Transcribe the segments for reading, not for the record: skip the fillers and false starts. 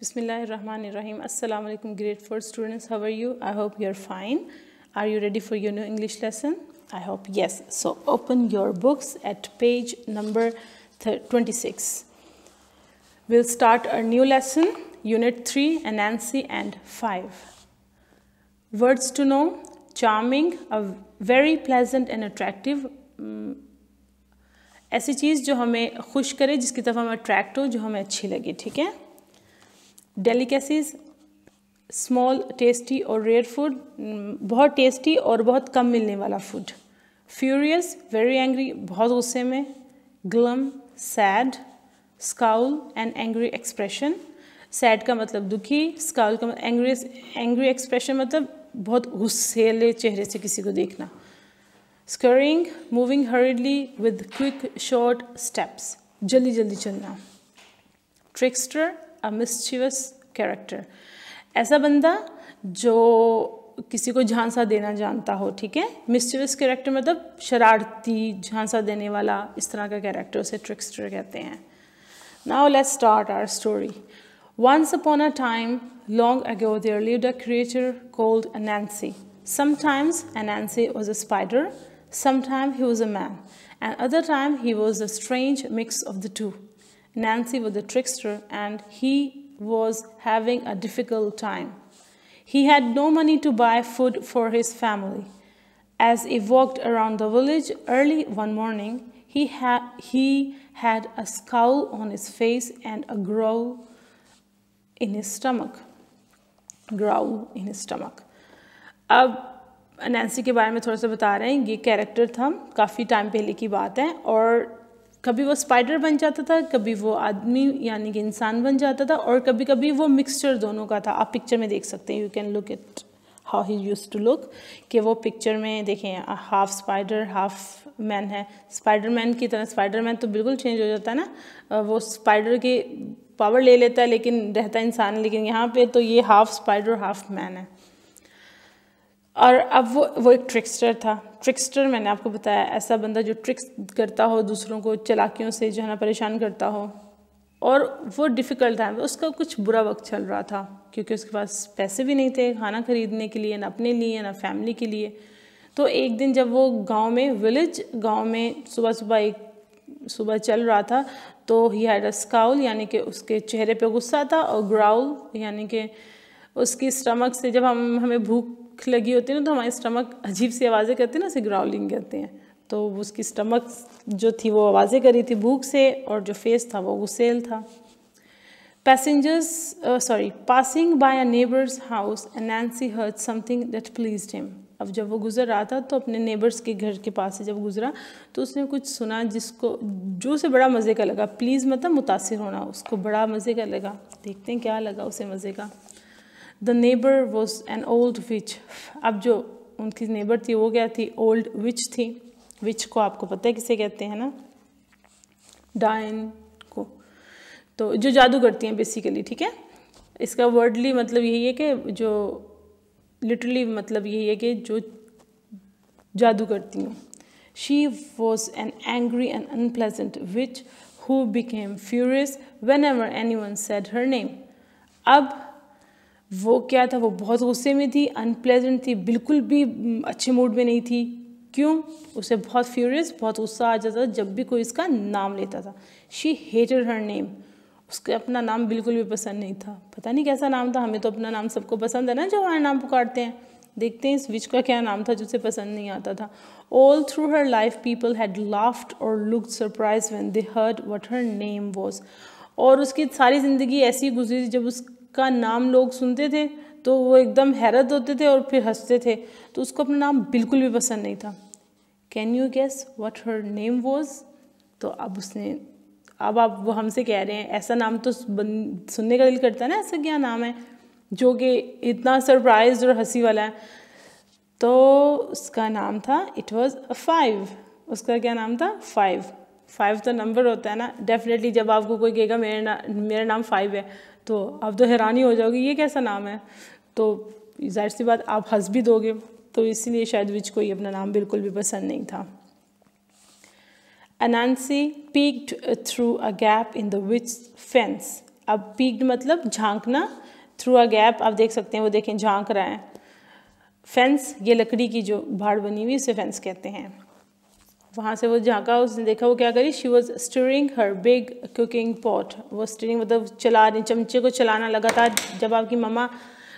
Bismillahirrahmanirrahim. Assalamu alaikum grade 4 students. How are you? I hope you're fine. Are you ready for your new English lesson? I hope yes. So open your books at page number 26. We'll start our new lesson, Unit 3, Anansi and 5. Words to know, charming, very pleasant and attractive. ऐसी चीज़ जो हमें खुश करे, जिसकी तरफ हम attract हो, जो हमें अच्छी लगे, ठीक है? डेलिकेसीज, स्मॉल, टेस्टी और रेयर फूड, बहुत टेस्टी और बहुत कम मिलने वाला फूड. फ्यूरियस, वेरी एंग्री, बहुत गुस्से में. Glum, sad. Scowl, and angry expression. Sad का मतलब दुखी, स्काउल का मतलब एंग्री एक्सप्रेशन मतलब बहुत गुस्सेले चेहरे से किसी को देखना. स्करिंग, moving हरिडली with quick short steps, जल्दी जल्दी चलना. ट्रिक्स्टर, अ मिस्चीवस कैरेक्टर, ऐसा बंदा जो किसी को झांसा देना जानता हो, ठीक है? मिस्चीवस कैरेक्टर मतलब शरारती, झांसा देने वाला, इस तरह का कैरेक्टर उसे ट्रिक्स्टर कहते हैं. Now let's start our story. Once upon a time, long ago, there lived a creature called Anansi. Sometimes Anansi was a spider, sometimes he was a man, and other time he was a strange mix of the two. Anansi was a trickster and he was having a difficult time. He had no money to buy food for his family. As he walked around the village early one morning, he had a scowl on his face and a growl in his stomach. अब Nancy के बारे में थोड़ा सा बता रहे हैं. ये कैरेक्टर था, काफ़ी टाइम पहले की बात है, और कभी वो स्पाइडर बन जाता था, कभी वो आदमी यानी कि इंसान बन जाता था, और कभी कभी वो मिक्सचर दोनों का था. आप पिक्चर में देख सकते हैं, you can look it how he used to look, कि वो पिक्चर में देखें हाफ स्पाइडर हाफ मैन है. स्पाइडरमैन की तरह, स्पाइडरमैन तो बिल्कुल चेंज हो जाता है ना, वो स्पाइडर की पावर ले लेता है लेकिन रहता इंसान. लेकिन यहाँ पे तो ये हाफ स्पाइडर हाफ मैन है. और अब वो एक ट्रिक्स्टर था. ट्रिक्स्टर मैंने आपको बताया, ऐसा बंदा जो ट्रिक्स करता हो, दूसरों को चालाकियों से जो है ना परेशान करता हो. और वो डिफ़िकल्ट था, उसका कुछ बुरा वक्त चल रहा था क्योंकि उसके पास पैसे भी नहीं थे खाना खरीदने के लिए, ना अपने लिए ना फैमिली के लिए. तो एक दिन जब वो गांव में सुबह चल रहा था, तो ही हैड अ स्काउल, यानी कि उसके चेहरे पे गुस्सा था, और ग्राउल यानी कि उसकी स्टमक से, जब हमें भूख लगी होती है ना तो हमारी स्टमक अजीब सी आवाज़ें करती है ना, उसे ग्राउलिंग कहते हैं. तो उसकी स्टमक जो थी वो आवाज़ें कर रही थी भूख से, और जो फेस था वो गुस्सेल था. Passing by a neighbours house, Anansi heard something that pleased him. अब जब वो गुजर रहा था तो अपने नेबर्स के घर के पास से जब गुजरा तो उसने कुछ सुना जो उसे बड़ा मज़े का लगा. प्लीज़ मतलब मुतासिर होना, उसको बड़ा मज़े का लगा. देखते हैं क्या लगा उसे मज़े का. The neighbor was an old witch. अब जो उनकी नेबर थी वो क्या थी? ओल्ड विच थी. विच को आपको पता है किसे कहते हैं ना? डायन को. तो जो जादू करती हैं बेसिकली, ठीक है? इसका वर्डली मतलब यही है कि जो लिटरली मतलब यही है कि जो जादू करती हैं. She was an angry and unpleasant witch who became furious whenever anyone said her name. अब वो क्या था? वो बहुत गुस्से में थी, अनप्लेजेंट थी, बिल्कुल भी अच्छे मूड में नहीं थी. क्यों? उसे बहुत फ्यूरियस, बहुत गुस्सा आ जाता था जब भी कोई इसका नाम लेता था. She hated her name. उसके अपना नाम बिल्कुल भी पसंद नहीं था. पता नहीं कैसा नाम था, हमें तो अपना नाम सबको पसंद है ना जो हमारा नाम पुकारते हैं. देखते हैं इस विच का क्या नाम था जो उसे पसंद नहीं आता था. All through her life people had laughed और looked surprise when they heard what her name was. और उसकी सारी ज़िंदगी ऐसी गुजरी, जब उसका नाम लोग सुनते थे तो वो एकदम हैरत होते थे और फिर हंसते थे. तो उसको अपना नाम बिल्कुल भी पसंद नहीं था. Can you guess what her name was? तो अब आप वो हमसे कह रहे हैं ऐसा नाम तो सुनने का दिल करता है ना, ऐसा क्या नाम है जो कि इतना सरप्राइज और हंसी वाला है. तो उसका नाम था, इट वाज अ 5. उसका क्या नाम था? 5 तो नंबर होता है ना. डेफिनेटली जब आपको कोई कहेगा मेरा नाम 5 है तो आप तो हैरानी हो जाओगे ये कैसा नाम है. तो जाहिर सी बात आप हंस भी दोगे. तो इसलिए शायद विच को अपना नाम बिल्कुल भी पसंद नहीं था. Anansi peeked through a gap in the witch's fence. अब पीक्ड मतलब झांकना, थ्रू अ गैप, आप देख सकते हैं वो देखें झांक रहा है। फेंस, ये लकड़ी की जो भाड़ बनी हुई उसे फेंस कहते हैं। वहाँ से वो झांका, उसने देखा वो क्या करी, she was stirring her big cooking pot. वो स्टिरिंग मतलब चला रही, चमचे को चलाना लगातार। जब आपकी मम्मा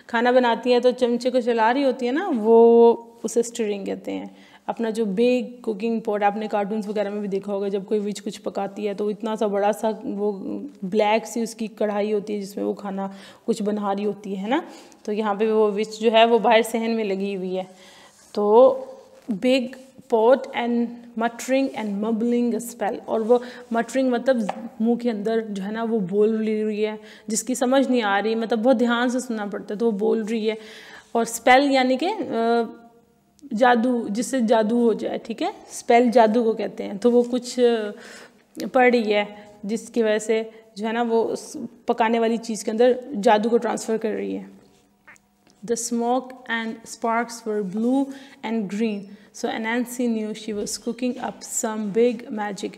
खाना बनाती है तो चमचे को चला रही होती है ना, वो उसे स्टिरिंग कहते हैं। अपना जो बिग कुकिंग पॉट, आपने कार्टून्स वगैरह में भी देखा होगा, जब कोई विच कुछ पकाती है तो इतना सा बड़ा सा वो ब्लैक सी उसकी कढ़ाई होती है जिसमें वो खाना कुछ बना रही होती है ना। तो यहाँ पे वो विच जो है वो बाहर सहन में लगी हुई है। तो big pot and muttering and mumbling spell, और वो मटरिंग मतलब मुंह के अंदर जो है ना वो बोल रही है, जिसकी समझ नहीं आ रही, मतलब बहुत ध्यान से सुनना पड़ता है, तो वो बोल रही है। और स्पेल यानी कि जादू, जिससे जादू हो जाए, ठीक है, स्पेल जादू को कहते हैं। तो वो कुछ पढ़ रही है जिसकी वजह से जो है ना वो उस पकाने वाली चीज़ के अंदर जादू को ट्रांसफ़र कर रही है। The smoke and sparks were blue and green, so Anansi knew she was cooking up some big magic.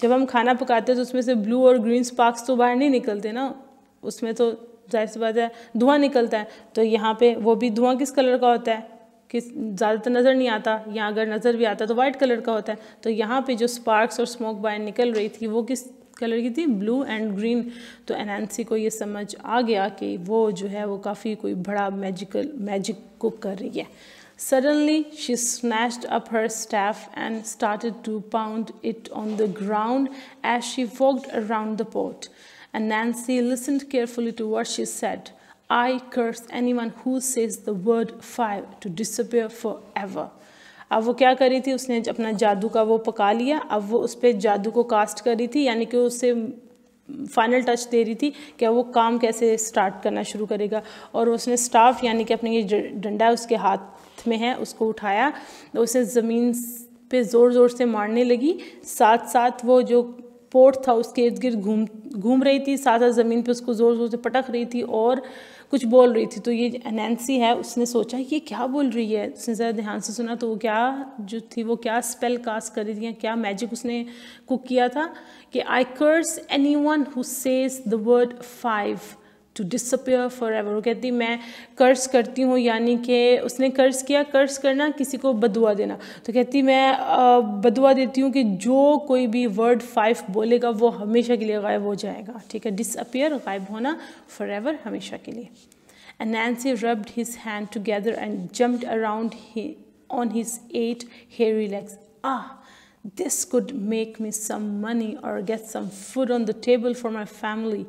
जब हम खाना पकाते हैं तो उसमें से ब्लू और ग्रीन स्पार्क्स तो बाहर नहीं निकलते ना, उसमें तो जाहिर सी बात है धुआं निकलता है। तो यहाँ पे वो भी धुआं किस कलर का होता है, किस ज़्यादातर नज़र नहीं आता, या अगर नज़र भी आता तो वाइट कलर का होता है। तो यहाँ पे जो स्पार्क्स और स्मोक बाहर निकल रही थी वो किस कलर की थी, ब्लू एंड ग्रीन। तो एनांसी को ये समझ आ गया कि वो जो है वो काफ़ी कोई बड़ा मैजिक कुक कर रही है। Suddenly she snatched up her staff and started to pound it on the ground as she walked around the pot. And Nancy listened carefully to what she said. I curse anyone who says the word 5 to disappear forever. अब वो क्या करी थी, उसने अपना जादू का वो पका लिया, अब वो उस पर जादू को कास्ट करी थी, यानी कि उससे फाइनल टच दे रही थी कि वो काम कैसे स्टार्ट करना शुरू करेगा। और उसने स्टाफ यानी कि अपने ये डंडा उसके हाथ में है उसको उठाया, तो उसे ज़मीन पे ज़ोर ज़ोर से मारने लगी। साथ साथ वो जो पोर्ट था उसके इर्द गिर्द घूम रही थी, साथ साथ ज़मीन पे उसको ज़ोर ज़ोर से पटक रही थी और कुछ बोल रही थी। तो ये एनांसी है, उसने सोचा ये क्या बोल रही है, उसने ज़रा ध्यान से सुना तो वो क्या जो थी वो क्या स्पेल कास्ट कर रही थी, क्या मैजिक उसने कुक किया था कि I curse anyone who says the word 5 to disappear forever. वो कहती मैं कर्स करती हूँ, यानी कि उसने कर्स किया, कर्स करना किसी को बदुआ देना। तो कहती मैं बदुआ देती हूँ कि जो कोई भी वर्ड 5 बोलेगा वो हमेशा के लिए गायब हो जाएगा, ठीक है, डिसअपियर गायब होना, फॉर एवर हमेशा के लिए। And Nancy rubbed his hand together and jumped around on his 8 hairy legs. Ah, this could make me some money or get some food on the table for my family.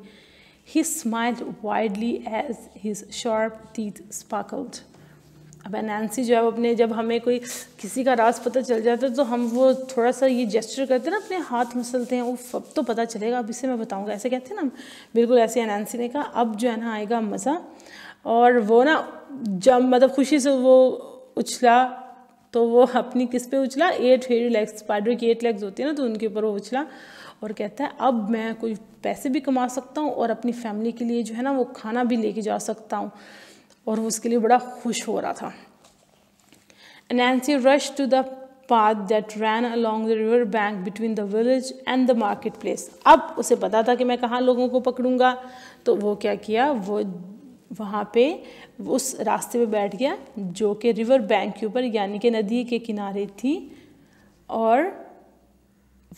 He smiled widely as his sharp teeth sparkled. अब Nancy जो है अपने, जब हमें कोई किसी का राज पता चल जाता है तो हम वो थोड़ा सा ये जेस्चर करते हैं ना, अपने हाथ मसलते हैं, उफ अब तो पता चलेगा, अब इसे मैं बताऊंगा, ऐसे कहते हैं ना, बिल्कुल ऐसे नैन्सी ने कहा अब जो है ना आएगा मज़ा। और वो ना जब मतलब खुशी से वो उछला, तो वो अपनी किस पे उछला, 8 हेयरी लेग्स, स्पाइडर की 8 लेग्स होती है ना, तो उनके ऊपर वो उछला और कहता है अब मैं कोई पैसे भी कमा सकता हूँ और अपनी फैमिली के लिए जो है ना वो खाना भी लेके जा सकता हूँ। और वो उसके लिए बड़ा खुश हो रहा था। Nancy rushed to the path that ran along the river bank between the village and the marketplace. अब उसे पता था कि मैं कहाँ लोगों को पकड़ूंगा, तो वो क्या किया, वो वहाँ पे उस रास्ते पे बैठ गया जो कि रिवर बैंक के ऊपर यानी कि नदी के किनारे थी, और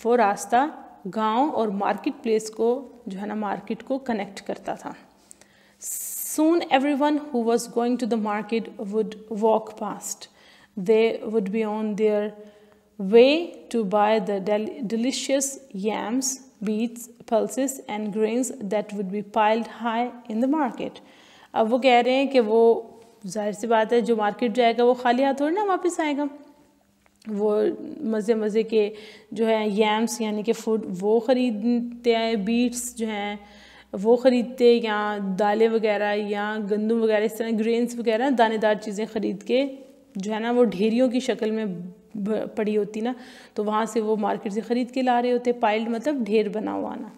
वो रास्ता गांव और मार्केट प्लेस को जो है ना मार्केट को कनेक्ट करता था। Soon everyone who was going to the market would walk past. They would be on their way to buy the delicious yams, beets, pulses and grains that would be piled high in the market. अब वो कह रहे हैं कि वो जाहिर सी बात है जो मार्केट जाएगा वो खाली हाथ थोड़ी ना वापस आएगा, वो मज़े मज़े के जो है यम्स यानी कि फूड वो ख़रीदते आए, बीट्स जो हैं वो ख़रीदते, या दालें वगैरह या गंदम वगैरह इस तरह ग्रेन्स वगैरह दानेदार चीज़ें ख़रीद के जो है ना वो ढेरियों की शक्ल में पड़ी होती ना, तो वहाँ से वो मार्केट से ख़रीद के ला रहे होते। पाइल्ड मतलब ढेर बना हुआ ना।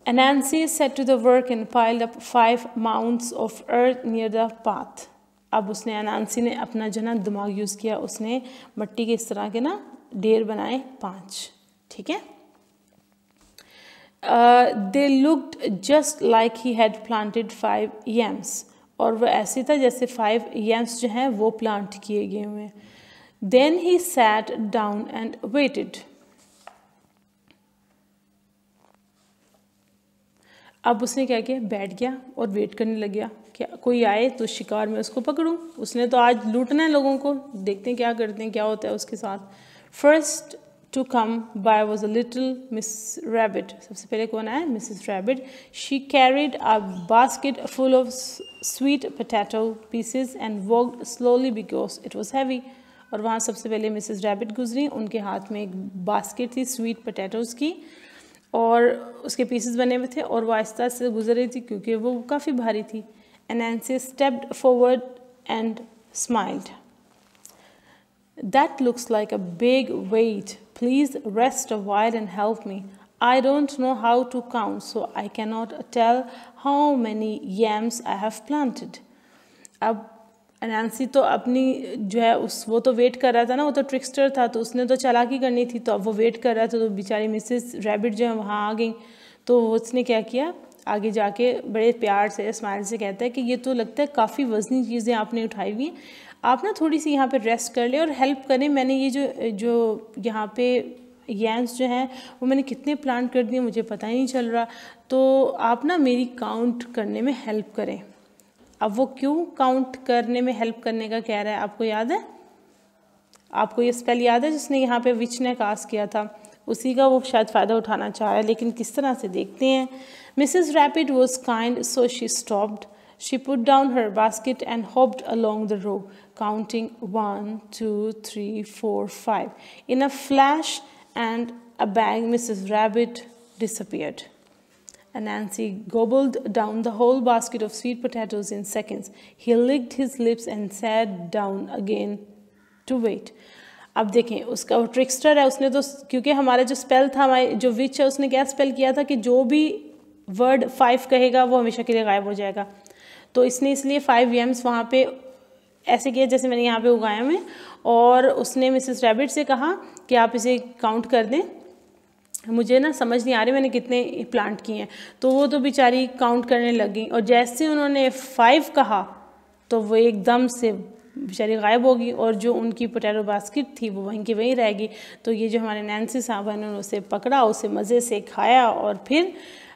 Anansi set to the work and piled up 5 mounds of earth near the path. अब उसने अनांसी ने अपना जो ना दिमाग यूज़ किया, उसने मट्टी के इस तरह के ना ढेर बनाए 5, ठीक है। They looked just like he had planted 5 yams, और वो ऐसे था जैसे 5 yams जो हैं वो प्लांट किए गए हुए हैं. Then he sat down and waited. अब उसने क्या किया, बैठ गया और वेट करने लग गया, क्या कोई आए तो शिकार में उसको पकड़ूं. उसने तो आज लूटना है लोगों को, देखते हैं क्या करते हैं, क्या होता है उसके साथ. First to come by was a little Miss Rabbit. सबसे पहले कौन आया, Mrs. Rabbit. She carried a basket full of sweet potato pieces and walked slowly because it was heavy. और वहाँ सबसे पहले Mrs. Rabbit गुजरी, उनके हाथ में एक बास्केट थी स्वीट पोटैटोज़ की और उसके पीसेस बने हुए थे और वो आहिस्ता से गुजर रही थी क्योंकि वो काफ़ी भारी थी. And Nancy stepped forward and smiled. That looks like a big weight. Please rest a while and help me. I don't know how to count, so I cannot tell how many yams I have planted. अब Nancy तो अपनी जो है वो तो wait कर रहा था ना, वो तो ट्रिक्स्टर था, तो उसने तो चालाकी करनी थी, तो अब वो वेट कर रहा था. तो बेचारी मिसेस रैबिट जो है वहाँ आ गई, तो उसने क्या किया, आगे जाके बड़े प्यार से स्माइल से कहता है कि ये तो लगता है काफ़ी वज़नी चीज़ें आपने उठाई हुई हैं, आप ना थोड़ी सी यहाँ पे रेस्ट कर ले और हेल्प करें. मैंने ये जो यहाँ पे यम्स जो हैं वो मैंने कितने प्लांट कर दिए मुझे पता ही नहीं चल रहा, तो आप ना मेरी काउंट करने में हेल्प करें. अब वो क्यों काउंट करने में हेल्प करने का कह रहा है, आपको याद है, आपको ये स्पेल याद है जिसने यहाँ पे विच ने कास्ट किया था, उसी का वो शायद फ़ायदा उठाना चाह रहा है, लेकिन किस तरह से देखते हैं. Mrs rabbit was kind so she stopped. She put down her basket and hopped along the row, counting 1, 2, 3, 4, 5. In a flash and a bang, Mrs. Rabbit disappeared. And Nancy gobbled down the whole basket of sweet potatoes in seconds. He licked his lips and sat down again to wait. अब देखें, उसका वो trickster है, उसने तो क्योंकि हमारा जो स्पेल था, हमारे जो विच है, उसने क्या स्पेल किया था कि जो भी वर्ड 5 कहेगा वो हमेशा के लिए गायब हो जाएगा. तो इसने इसलिए 5 yams वहाँ पे ऐसे किया जैसे मैंने यहाँ पे उगाए हुए, और उसने मिसेस रैबिट से कहा कि आप इसे काउंट कर दें, मुझे ना समझ नहीं आ रही मैंने कितने प्लांट किए हैं. तो वो तो बेचारी काउंट करने लगी और जैसे उन्होंने 5 कहा तो वो एकदम से बेचारी गायब होगी और जो उनकी पोटैटो बास्केट थी वो वहीं की वहीं रहेगी. तो ये जो हमारे नैन्सी साहब हैं उन्होंने उसे पकड़ा, उसे मज़े से खाया और फिर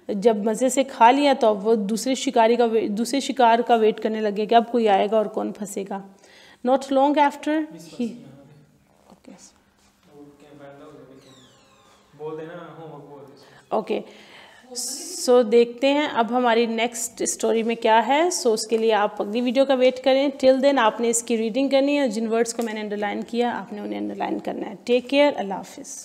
जब मज़े से खा लिया तो अब वो दूसरे शिकार का वेट करने लगे कि अब कोई आएगा और कौन फंसेगा. Not long after he okay so देखते हैं अब हमारी नेक्स्ट स्टोरी में क्या है. सो उसके लिए आप अगली वीडियो का वेट करें. टिल देन आपने इसकी रीडिंग करनी है, जिन वर्ड्स को मैंने अंडरलाइन किया आपने उन्हें अंडरलाइन करना है. टेक केयर, अल्लाह हाफिज़.